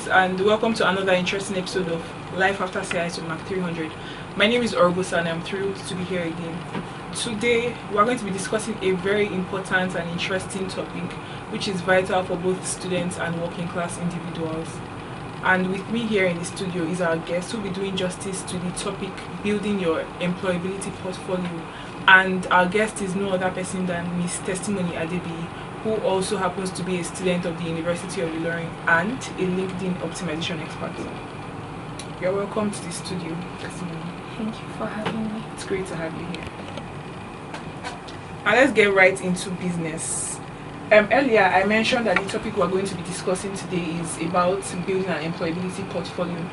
viewers, and welcome to another interesting episode of Life After CIS with Mark 300. My name is Orbusa and I'm thrilled to be here again. Today we are going to be discussing a very important and interesting topic which is vital for both students and working class individuals. And with me here in the studio is our guest who will be doing justice to the topic building your employability portfolio. And our guest is no other person than Miss Testimony Adebi, who also happens to be a student of the University of Ilorin and a LinkedIn optimization expert. You're welcome to the studio, Testimony. Thank you for having me. It's great to have you here. And let's get right into business. Earlier I mentioned that the topic we're going to be discussing today is about building an employability portfolio.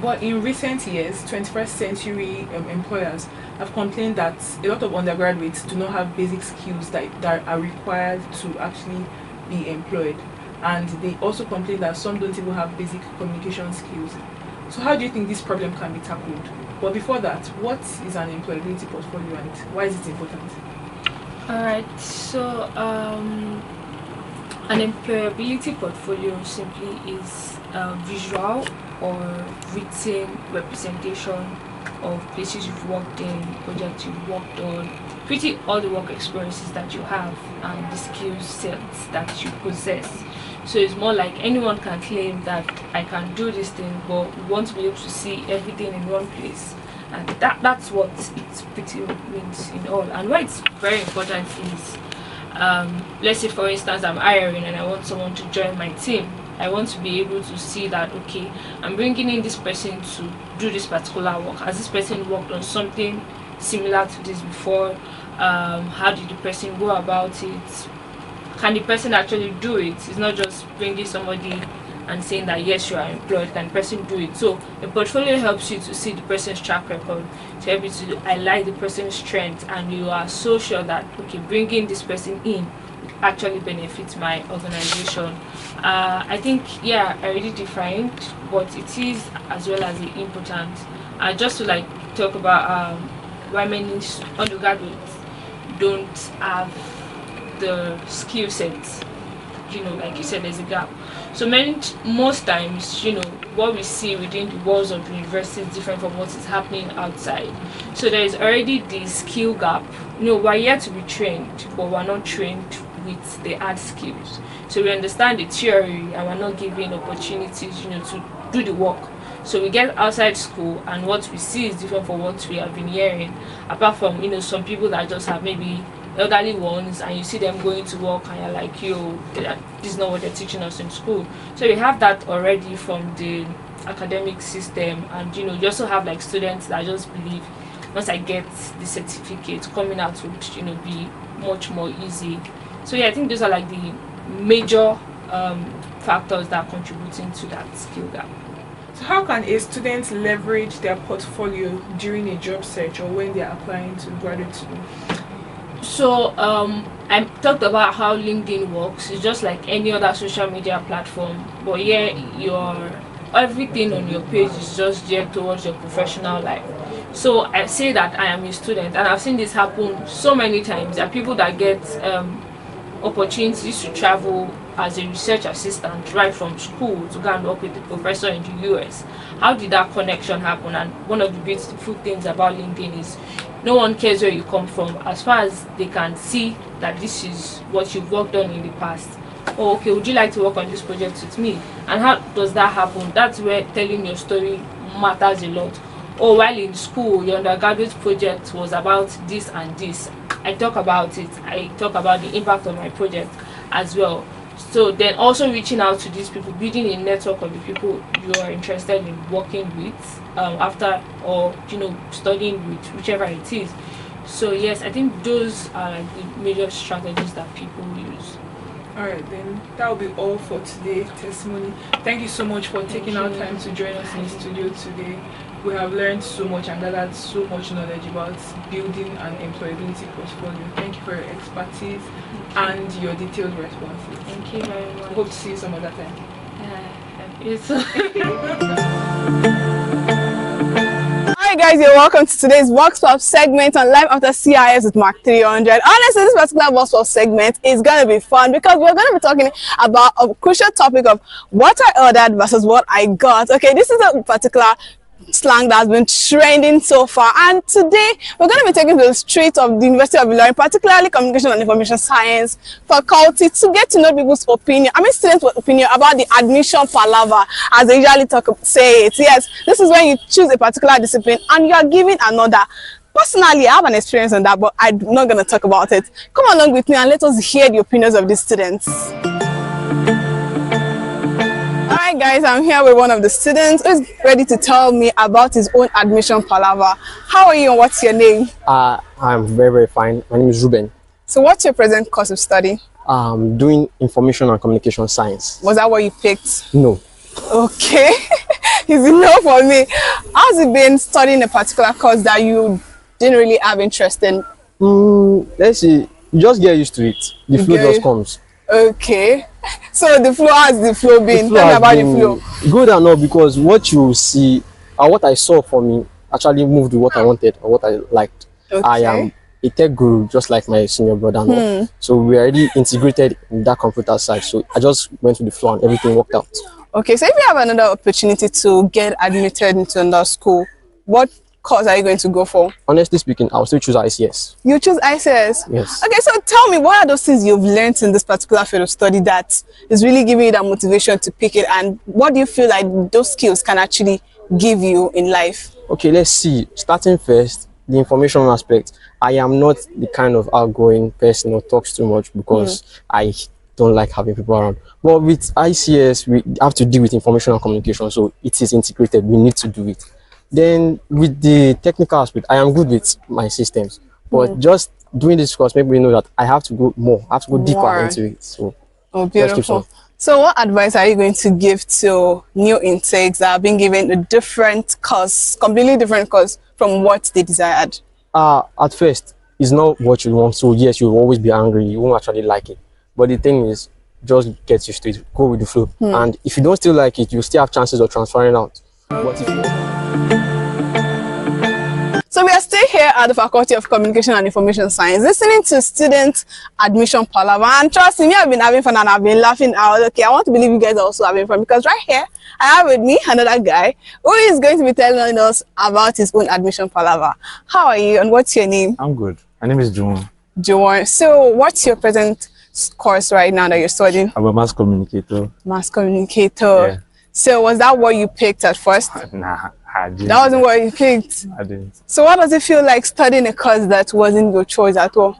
But in recent years, 21st century employers have complained that a lot of undergraduates do not have basic skills that are required to actually be employed. And they also complain that some don't even have basic communication skills. So how do you think this problem can be tackled? But before that, what is an employability portfolio and why is it important? Alright, so an employability portfolio simply is a visual or written representation of places you've worked in, projects you've worked on, pretty all the work experiences that you have and the skill sets that you possess. So it's more like anyone can claim that I can do this thing, but we want to be able to see everything in one place. And that's what it pretty means in all. And why it's very important is, let's say for instance I'm hiring and I want someone to join my team. I want to be able to see that, okay, I'm bringing in this person to do this particular work. Has this person worked on something similar to this before? How did the person go about it? Can the person actually do it? It's not just bringing somebody and saying that yes, you are employed. Can the person do it? So a portfolio helps you to see the person's track record, to help you to highlight the person's strength, and you are so sure that, okay, bringing this person in actually benefits my organization. I think, yeah, I already defined, but it is as well as important. Just to like talk about why many undergraduates don't have the skill sets. You know, like you said, there's a gap. So most times, you know, what we see within the walls of the university is different from what is happening outside. So there is already the skill gap. You know, we're here to be trained, but we're not trained with the hard skills. So we understand the theory and we're not given opportunities, you know, to do the work. So we get outside school and what we see is different from what we have been hearing, apart from, you know, some people that just have maybe elderly ones and you see them going to work and you're like, yo, this is not what they're teaching us in school. So we have that already from the academic system. And you know, you also have like students that just believe once I get the certificate, coming out would, you know, be much more easy. So yeah, I think those are like the major factors that are contributing to that skill gap. So how can a student leverage their portfolio during a job search or when they are applying to graduate school? So I talked about how LinkedIn works. It's just like any other social media platform, but yeah, everything on your page is just geared towards your professional life. So I say that I am a student, and I've seen this happen so many times. There are people that get opportunities to travel as a research assistant right from school to go and work with the professor in the US. How did that connection happen? And one of the beautiful things about LinkedIn is no one cares where you come from, as far as they can see that this is what you've worked on in the past. Oh, okay, would you like to work on this project with me? And how does that happen? That's where telling your story matters a lot. Oh, while in school, your undergraduate project was about this and this. I talk about it. I talk about the impact of my project as well. So then also reaching out to these people, building a network of the people you are interested in working with after, or you know, studying with, whichever it is. So yes, I think those are like the major strategies that people use. Alright, then that will be all for today's testimony. Thank you so much for taking our time to join us in the studio today. We have learned so much and gathered so much knowledge about building an employability portfolio. Thank you for your expertise and your detailed responses. Thank you very much. Hope to see you some other time. Yes. Hi guys, you're welcome to today's Vox Pop segment on Live After CIS with Mark 300. Honestly, this particular Vox Pop segment is going to be fun because we're going to be talking about a crucial topic of what I ordered versus what I got. Okay, this is a particular slang that has been trending so far, and today we're going to be taking to the streets of the University of Ilorin, particularly Communication and Information Science faculty, to get to know people's opinion. Students' opinion about the admission palaver, as they usually say it. Yes, this is when you choose a particular discipline and you are given another. Personally, I have an experience on that, but I'm not going to talk about it. Come along with me and let us hear the opinions of the students. Alright guys, I'm here with one of the students who's ready to tell me about his own admission palaver. How are you and what's your name? I'm very fine. My name is Ruben. So what's your present course of study? Doing information and communication science. Was that what you picked? No. Okay. It's enough for me. How's it been studying a particular course that you didn't really have interest in? Let's see. You just get used to it. The flow just comes. Okay. So the flow has the flow been. Tell me about the flow. Good and all, because what you see, what I saw for me actually moved with what I wanted or what I liked. Okay. I am a tech guru, just like my senior brother. And so we already integrated in that computer side. So I just went with the flow and everything worked out. Okay, so if you have another opportunity to get admitted into another school, what course are you going to go for? Honestly speaking, I'll still choose ICS. You choose ICS? Yes. Okay, so tell me, what are those things you've learned in this particular field of study that is really giving you that motivation to pick it, and what do you feel like those skills can actually give you in life? Okay, let's see. Starting first, the information aspect. I am not the kind of outgoing person who talks too much because I don't like having people around. But with ICS, we have to deal with information and communication, so it is integrated. We need to do it. Then with the technical aspect, I am good with my systems, but just doing this course make me know that I have to go more, I have to go deeper into it. So, beautiful. So what advice are you going to give to new intakes that have been given a different course, completely different course from what they desired? At first, it's not what you want. So yes, you'll always be angry. You won't actually like it. But the thing is, just get used to it. Go with the flow. And if you don't still like it, you still have chances of transferring out. But if you... So we are still here at the Faculty of Communication and Information Science, listening to student admission palaver. And trust me, I've been having fun and I've been laughing out. Okay, I want to believe you guys are also having fun, because right here I have with me another guy who is going to be telling us about his own admission palaver. How are you and what's your name? I'm good. My name is Juwon. Juwon. So what's your present course right now that you're studying? I'm a mass communicator. Mass communicator. Yeah. So was that what you picked at first? Nah, I didn't. That wasn't what you picked? I didn't. So what does it feel like studying a course that wasn't your choice at all?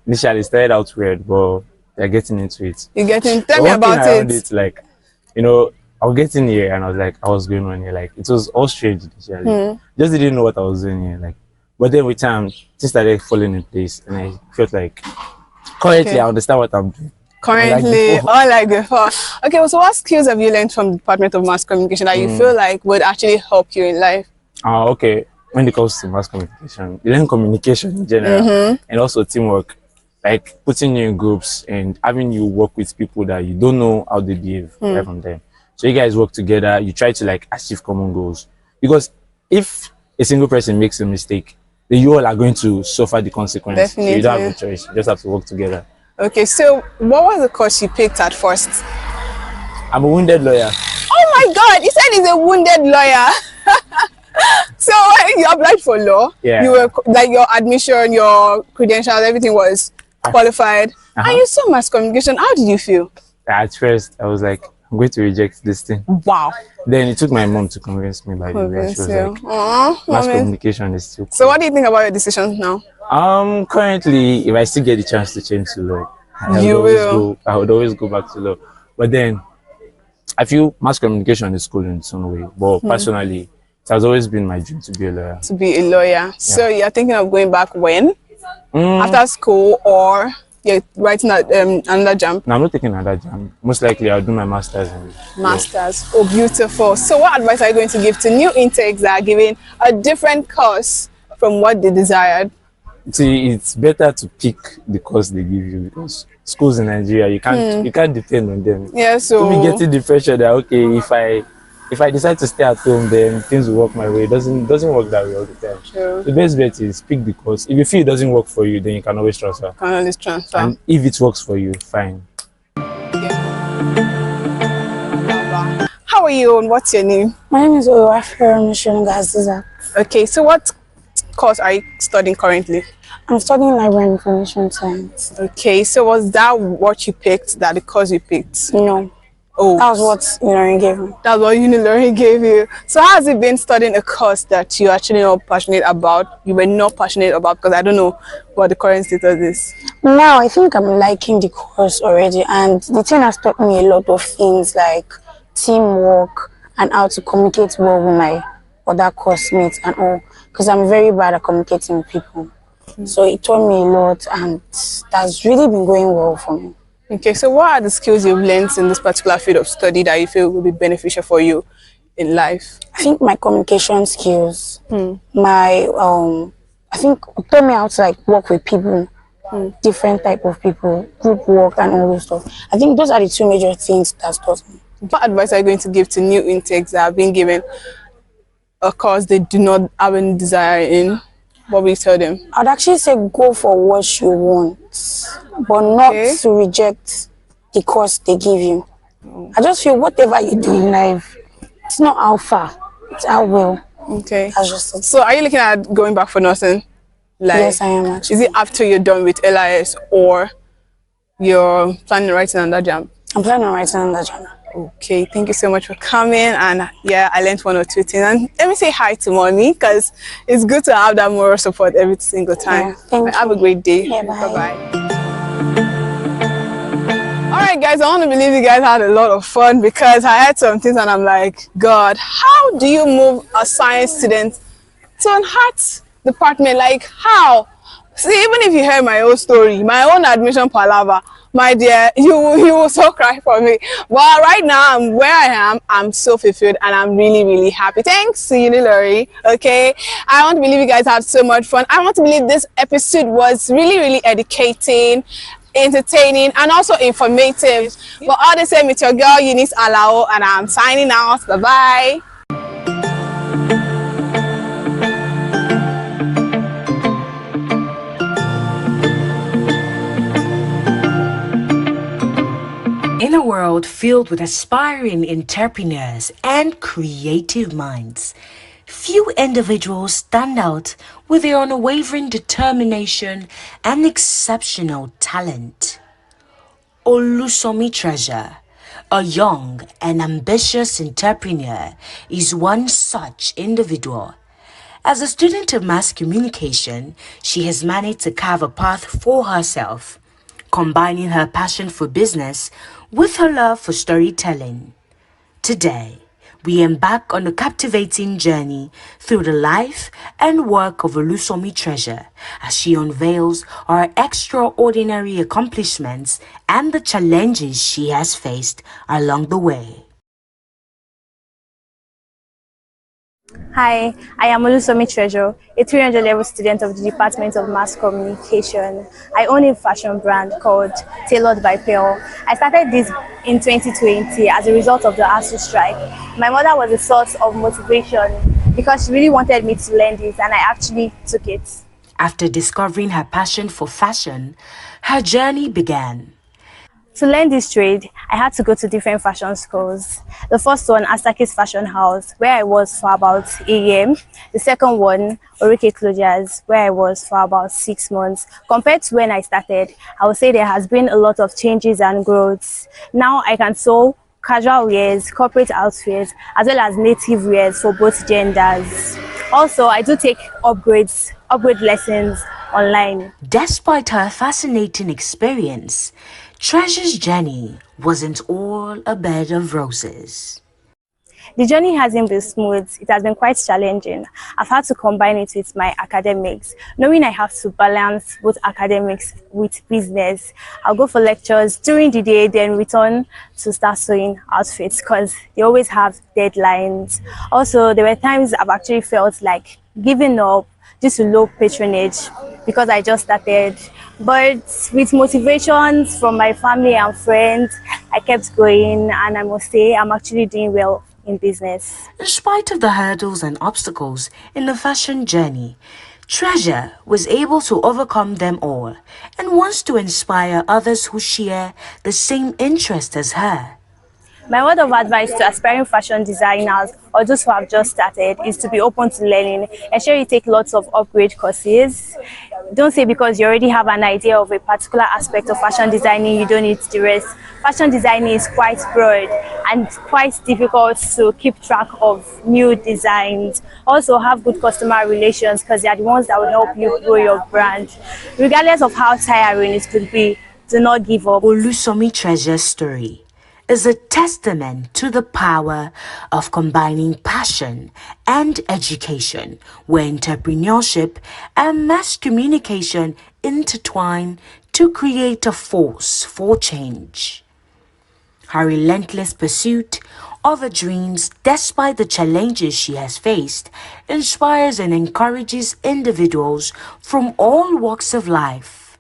Initially it started out weird, but they're getting into it. You're getting, tell me about it. Like, you know, I was getting here and I was like, I was going on here. Like, it was all strange initially. Just didn't know what I was doing here. Like, but then with time, things started falling in place and I felt like, currently I understand what I'm doing. Currently, like before. Okay, well, so what skills have you learned from the Department of Mass Communication that you feel like would actually help you in life? Okay, when it comes to mass communication, you learn communication in general and also teamwork, like putting you in groups and having you work with people that you don't know how they behave right from them. So you guys work together, you try to like achieve common goals, because if a single person makes a mistake, then you all are going to suffer the consequence. Definitely. So you don't have a choice, you just have to work together. Okay, so what was the course you picked at first? I'm a wounded lawyer. Oh my God, you said he's a wounded lawyer. So when you applied for law, you were like, your admission, your credentials, everything was qualified, and you saw mass communication. How did you feel? At first, I was like, I'm going to reject this thing. Wow. Then it took my mom to convince me, by the way. She was like, mass communication is still cool. So what do you think about your decisions now? Currently, if I still get the chance to change to law, I would always go back to law. But then, I feel mass communication is cool in some way. But personally, it has always been my dream to be a lawyer. To be a lawyer. Yeah. So you're thinking of going back when? After school, or you're writing another jump? No, I'm not taking another jump. Most likely, I'll do my master's. Masters. Oh, beautiful. So what advice are you going to give to new intakes that are giving a different course from what they desired? See, it's better to pick the course they give you, because schools in Nigeria, you can't depend on them. Yeah, so to be getting the pressure that, okay, if I if I decide to stay at home, then things will work my way. It doesn't work that way all the time. True. The best bet is pick the course. If you feel it doesn't work for you, then you can always transfer. Can always transfer. And if it works for you, fine. How are you and what's your name? My name is Oluwaferunmisonugaziza. Okay, so what course are you studying currently? I'm studying library and information science. Okay, so was that what you picked, that the course you picked? No, Oh, that was what Lauren gave me. that's what Unilearning gave you. So how has it been studying a course that you actually not passionate about? You were not passionate about, because I don't know what the current status is. Now I think I'm liking the course already, and the thing has taught me a lot of things like teamwork and how to communicate well with my other course mates and all, because I'm very bad at communicating with people. So it taught me a lot, and that's really been going well for me. Okay, so what are the skills you've learned in this particular field of study that you feel will be beneficial for you in life? I think my communication skills, my I think it taught me how to like work with people, different type of people, group work and all those stuff. I think those are the two major things that's taught me. What advice are you going to give to new intakes that have been given a course they do not have any desire in? What will you tell them? I'd actually say go for what you want, but not to reject the course they give you. I just feel whatever you do in life, it's not how far, it's how well. Okay. That's just it. So are you looking at going back for nursing? Like, Yes, I am actually. is it after you're done with LIS or you're planning on writing on that jam? I'm planning on writing on that journal. Okay, thank you so much for coming, and yeah, I learned one or two things. And let me say hi to mommy, because it's good to have that moral support every single time. Yeah, thank Have you. a great day. Yeah, bye. Bye-bye. Alright guys, I want to believe you guys had a lot of fun, because I had some things and I'm like, God, how do you move a science student to an arts department? Like, how? See, even if you hear my own story, my own admission palaver, my dear, you will so cry for me. But right now, I'm where I am. I'm so fulfilled and I'm really, really happy. Thanks to Unilearning. Okay, I want to believe you guys had so much fun. I want to believe this episode was really, really educating, entertaining, and also informative. But all the same, it's your girl Eunice Alao, and I'm signing out. Bye bye. In a world filled with aspiring entrepreneurs and creative minds, few individuals stand out with their unwavering determination and exceptional talent. Olusomi Treasure, a young and ambitious entrepreneur, is one such individual. As a student of mass communication, she has managed to carve a path for herself, combining her passion for business with her love for storytelling. Today, we embark on a captivating journey through the life and work of Olusomi Treasure as she unveils her extraordinary accomplishments and the challenges she has faced along the way. Hi, I am Olusomi Treasure, a 300 level student of the Department of Mass Communication. I own a fashion brand called Tailored by Pearl. I started this in 2020 as a result of the ASU strike. My mother was a source of motivation because she really wanted me to learn this, and I actually took it. After discovering her passion for fashion, her journey began. To learn this trade, I had to go to different fashion schools. The first one, AFTER CIS Fashion House, where I was for about a year. The second one, Orike Closures, where I was for about 6 months. Compared to when I started, I would say there has been a lot of changes and growths. Now I can sew casual wears, corporate outfits, as well as native wears for both genders. Also, I do take upgrade lessons online. Despite her fascinating experience, Treasure's journey wasn't all a bed of roses. The journey hasn't been smooth. It has been quite challenging. I've had to combine it with my academics, knowing I have to balance both academics with business. I'll go for lectures during the day, then return to start sewing outfits because they always have deadlines. Also, there were times I've actually felt like giving up due to low patronage because I just started. But with motivations from my family and friends, I kept going, and I must say I'm actually doing well in business. In spite of the hurdles and obstacles in the fashion journey, Treasure was able to overcome them all and wants to inspire others who share the same interest as her. My word of advice to aspiring fashion designers or those who have just started is to be open to learning. Ensure you take lots of upgrade courses. Don't say because you already have an idea of a particular aspect of fashion designing, you don't need the rest. Fashion designing is quite broad and quite difficult to keep track of new designs. Also have good customer relations because they are the ones that will help you grow your brand. Regardless of how tiring it could be, do not give up. Olusomi Treasure's story is a testament to the power of combining passion and education, where entrepreneurship and mass communication intertwine to create a force for change. Her relentless pursuit of her dreams, despite the challenges she has faced, inspires and encourages individuals from all walks of life.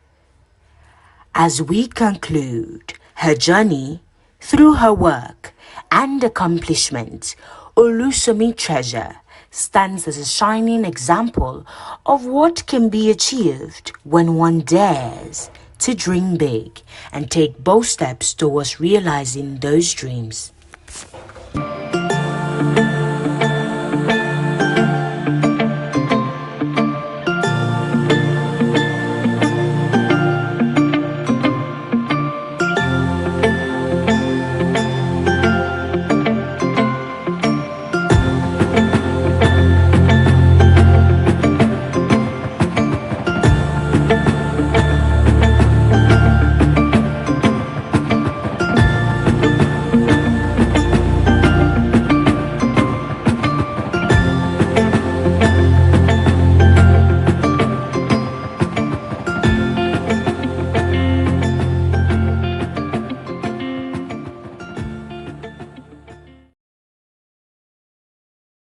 As we conclude her journey through her work and accomplishments, Olusomi Treasure stands as a shining example of what can be achieved when one dares to dream big and take bold steps towards realizing those dreams.